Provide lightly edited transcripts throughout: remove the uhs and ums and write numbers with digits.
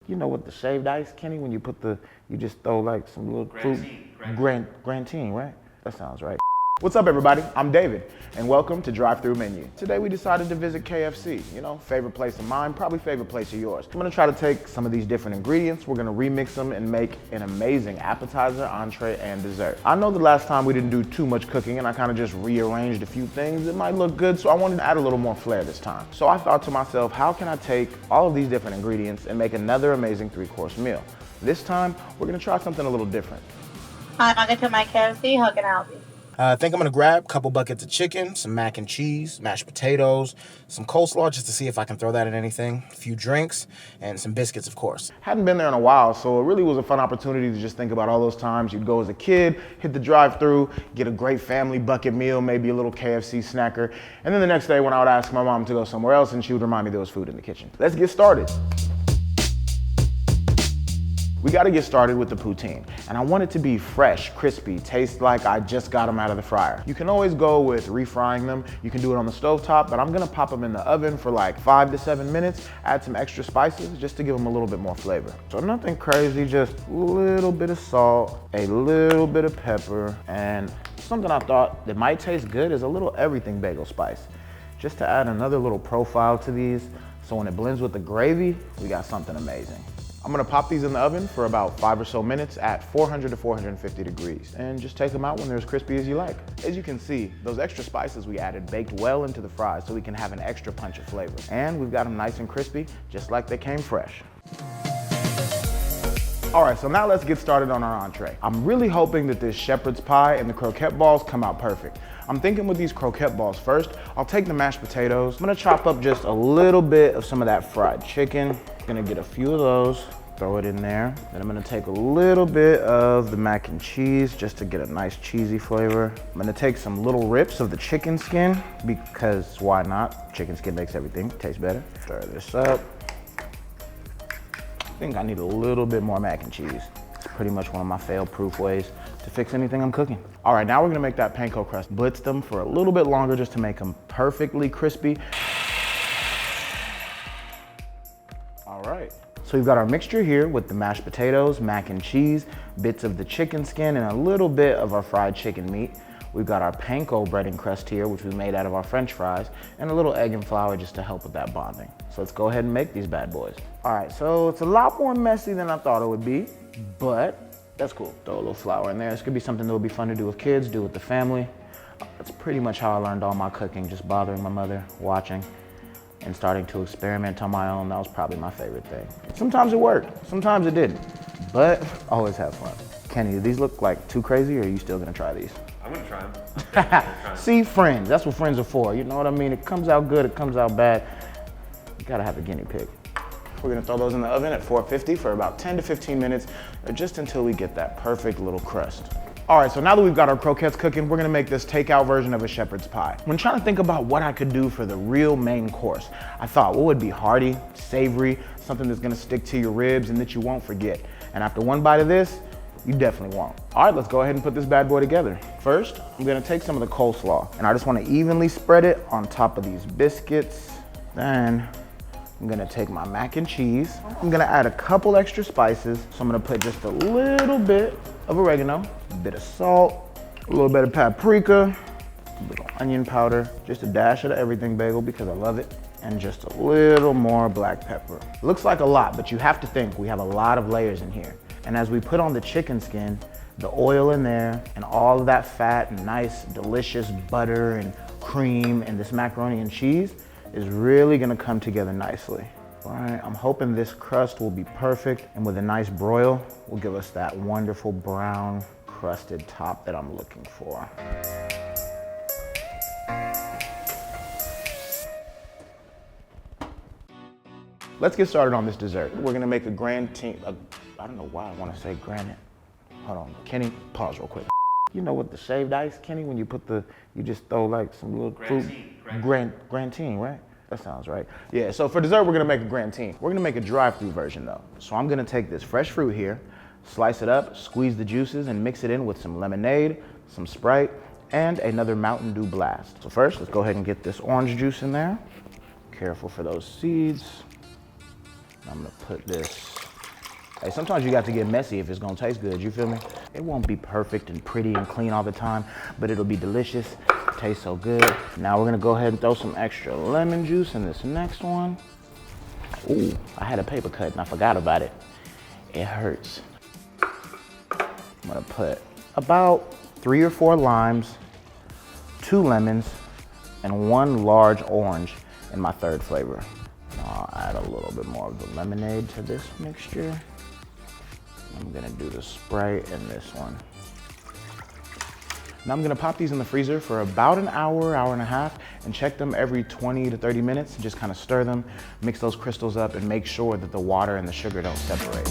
You know what the shaved ice, Kenny, when you put you just throw like some little fruit. Grantine, right? That sounds right. What's up, everybody? I'm David, and welcome to Drive Thru Menu. Today we decided to visit KFC, favorite place of mine, probably favorite place of yours. I'm gonna try to take some of these different ingredients, we're gonna remix them and make an amazing appetizer, entree, and dessert. I know the last time we didn't do too much cooking and I kind of just rearranged a few things. It might look good, so I wanted to add a little more flair this time. So I thought to myself, how can I take all of these different ingredients and make another amazing 3-course meal? This time, we're gonna try something a little different. Hi, welcome to my KFC. How can I help you? I think I'm gonna grab a couple buckets of chicken, some mac and cheese, mashed potatoes, some coleslaw just to see if I can throw that in anything, a few drinks, and some biscuits, of course. Hadn't been there in a while, so it really was a fun opportunity to just think about all those times you'd go as a kid, hit the drive-thru, get a great family bucket meal, maybe a little KFC snacker, and then the next day when I would ask my mom to go somewhere else and she would remind me there was food in the kitchen. Let's get started. We gotta get started with the poutine. And I want it to be fresh, crispy, taste like I just got them out of the fryer. You can always go with refrying them. You can do it on the stovetop, but I'm gonna pop them in the oven for like 5 to 7 minutes, add some extra spices just to give them a little bit more flavor. So nothing crazy, just a little bit of salt, a little bit of pepper, and something I thought that might taste good is a little everything bagel spice. Just to add another little profile to these, so when it blends with the gravy, we got something amazing. I'm gonna pop these in the oven for about 5 or so minutes at 400 to 450 degrees and just take them out when they're as crispy as you like. As you can see, those extra spices we added baked well into the fries so we can have an extra punch of flavor. And we've got them nice and crispy, just like they came fresh. All right, so now let's get started on our entree. I'm really hoping that this shepherd's pie and the croquette balls come out perfect. I'm thinking with these croquette balls first, I'll take the mashed potatoes. I'm gonna chop up just a little bit of some of that fried chicken. Gonna get a few of those, throw it in there. Then I'm gonna take a little bit of the mac and cheese just to get a nice cheesy flavor. I'm gonna take some little rips of the chicken skin because why not? Chicken skin makes everything taste better. Stir this up. I think I need a little bit more mac and cheese. It's pretty much one of my fail-proof ways to fix anything I'm cooking. All right, now we're gonna make that panko crust. Blitz them for a little bit longer just to make them perfectly crispy. All right, so we've got our mixture here with the mashed potatoes, mac and cheese, bits of the chicken skin, and a little bit of our fried chicken meat. We've got our panko breading crust here, which we made out of our French fries, and a little egg and flour just to help with that bonding. So let's go ahead and make these bad boys. All right, so it's a lot more messy than I thought it would be, but that's cool. Throw a little flour in there. This could be something that would be fun to do with kids, do with the family. That's pretty much how I learned all my cooking, just bothering my mother, watching, and starting to experiment on my own. That was probably my favorite thing. Sometimes it worked, sometimes it didn't, but always have fun. Kenny, do these look like too crazy, or are you still gonna try these? I'm gonna try them. See, friends, that's what friends are for. You know what I mean? It comes out good, it comes out bad. You gotta have a guinea pig. We're gonna throw those in the oven at 450 for about 10 to 15 minutes, or just until we get that perfect little crust. All right, so now that we've got our croquettes cooking, we're gonna make this takeout version of a shepherd's pie. When trying to think about what I could do for the real main course, I thought, what would be hearty, savory, something that's gonna stick to your ribs and that you won't forget. And after one bite of this, you definitely won't. All right, let's go ahead and put this bad boy together. First, I'm gonna take some of the coleslaw, and I just wanna evenly spread it on top of these biscuits. Then, I'm gonna take my mac and cheese. I'm gonna add a couple extra spices. So I'm gonna put just a little bit of oregano, a bit of salt, a little bit of paprika, a little onion powder, just a dash of the everything bagel because I love it, and just a little more black pepper. Looks like a lot, but you have to think we have a lot of layers in here. And as we put on the chicken skin, the oil in there, and all of that fat and nice, delicious butter and cream and this macaroni and cheese is really gonna come together nicely. All right, I'm hoping this crust will be perfect, and with a nice broil, will give us that wonderful brown crusted top that I'm looking for. Let's get started on this dessert. We're gonna make a grantine. I don't know why I wanna say granite. Hold on, Kenny, pause real quick. You know what the shaved ice, Kenny, when you you just throw like some little fruit. Grantine, right? That sounds right. Yeah, so for dessert, we're gonna make a grantine. We're gonna make a drive-through version though. So I'm gonna take this fresh fruit here, slice it up, squeeze the juices, and mix it in with some lemonade, some Sprite, and another Mountain Dew Blast. So first, let's go ahead and get this orange juice in there. Careful for those seeds. I'm gonna put this Hey, sometimes you got to get messy if it's gonna taste good, you feel me? It won't be perfect and pretty and clean all the time, but it'll be delicious, tastes so good. Now we're gonna go ahead and throw some extra lemon juice in this next one. Ooh, I had a paper cut and I forgot about it. It hurts. I'm gonna put about 3 or 4 limes, 2 lemons, and 1 large orange in my third flavor. I'll add a little bit more of the lemonade to this mixture. I'm gonna do the Sprite in this one. Now I'm gonna pop these in the freezer for about an hour, hour and a half, and check them every 20 to 30 minutes. Just kind of stir them, mix those crystals up, and make sure that the water and the sugar don't separate.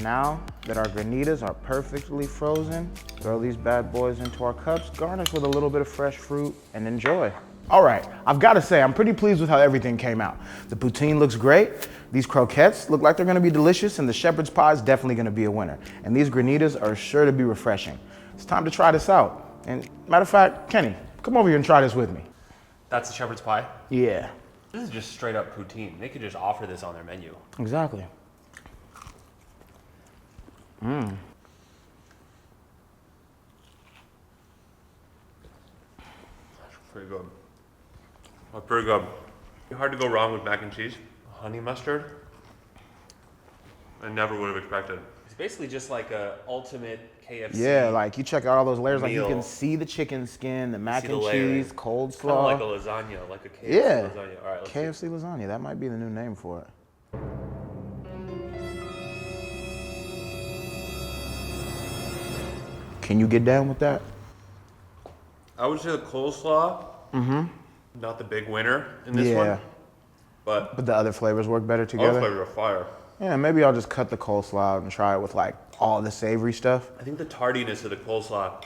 Now that our granitas are perfectly frozen, throw these bad boys into our cups, garnish with a little bit of fresh fruit, and enjoy. All right, I've got to say, I'm pretty pleased with how everything came out. The poutine looks great, these croquettes look like they're gonna be delicious, and the shepherd's pie is definitely gonna be a winner. And these granitas are sure to be refreshing. It's time to try this out. And matter of fact, Kenny, come over here and try this with me. That's the shepherd's pie? Yeah. This is just straight up poutine. They could just offer this on their menu. Exactly. That's pretty good. That's pretty good. Hard to go wrong with mac and cheese. Honey mustard. I never would have expected. It's basically just like a ultimate KFC. Yeah, like you check out all those layers, like you meal. can see the chicken skin, the mac see the and layering. cheese, cold Kind of slaw. like a lasagna, like a KFC Yeah, lasagna. All right, let's KFC lasagna, that might be the new name for it. Can you get down with that? I would say the coleslaw, not the big winner in this one, but the other flavors work better all together. flavors are fire. Yeah, maybe I'll just cut the coleslaw out and try it with like all the savory stuff. I think the tardiness of the coleslaw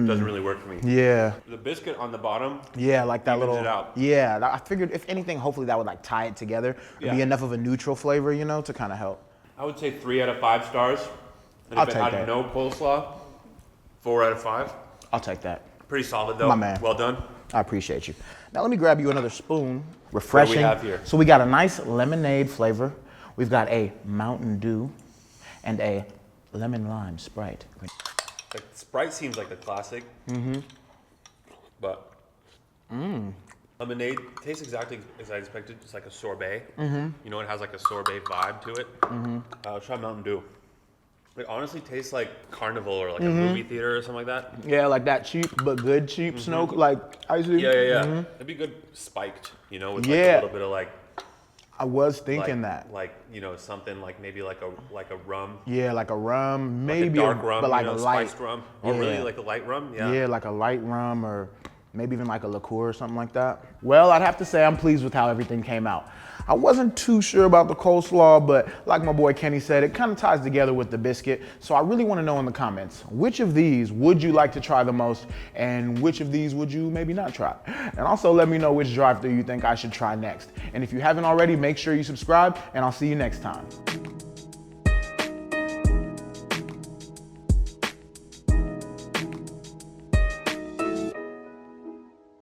doesn't really work for me. Yeah. The biscuit on the bottom, Yeah, like that evens little. it out. Yeah, I figured if anything, hopefully that would like tie it together. It'd be Yeah. enough of a neutral flavor, you know, to kind of help. I would say 3 out of 5 stars. And I'll if it take had that. no coleslaw, 4 out of 5. I'll take that. Pretty solid though. My man. Well done. I appreciate you. Now let me grab you another spoon. Refreshing. have here? So we got a nice lemonade flavor. We've got a Mountain Dew and a lemon lime Sprite. Like Sprite seems like the classic. But lemonade tastes exactly as I expected. It's like a sorbet. You know, it has like a sorbet vibe to it. Try Mountain Dew. It honestly tastes like Carnival or like a movie theater or something like that. Yeah, like that cheap but good cheap snow, like icy. Yeah. It'd be good spiked, you know, with like Yeah. a little bit of like I was thinking that. like you know something like maybe like a rum, Yeah, like a rum, maybe like a dark rum, but like you know, a light. spiced rum, or really Yeah. like a light rum. Yeah. Yeah, like a light rum or maybe even like a liqueur or something like that. Well, I'd have to say I'm pleased with how everything came out. I wasn't too sure about the coleslaw, but like my boy Kenny said, it kind of ties together with the biscuit. So I really want to know in the comments, which of these would you like to try the most and which of these would you maybe not try? And also let me know which drive-thru you think I should try next. And if you haven't already, make sure you subscribe and I'll see you next time.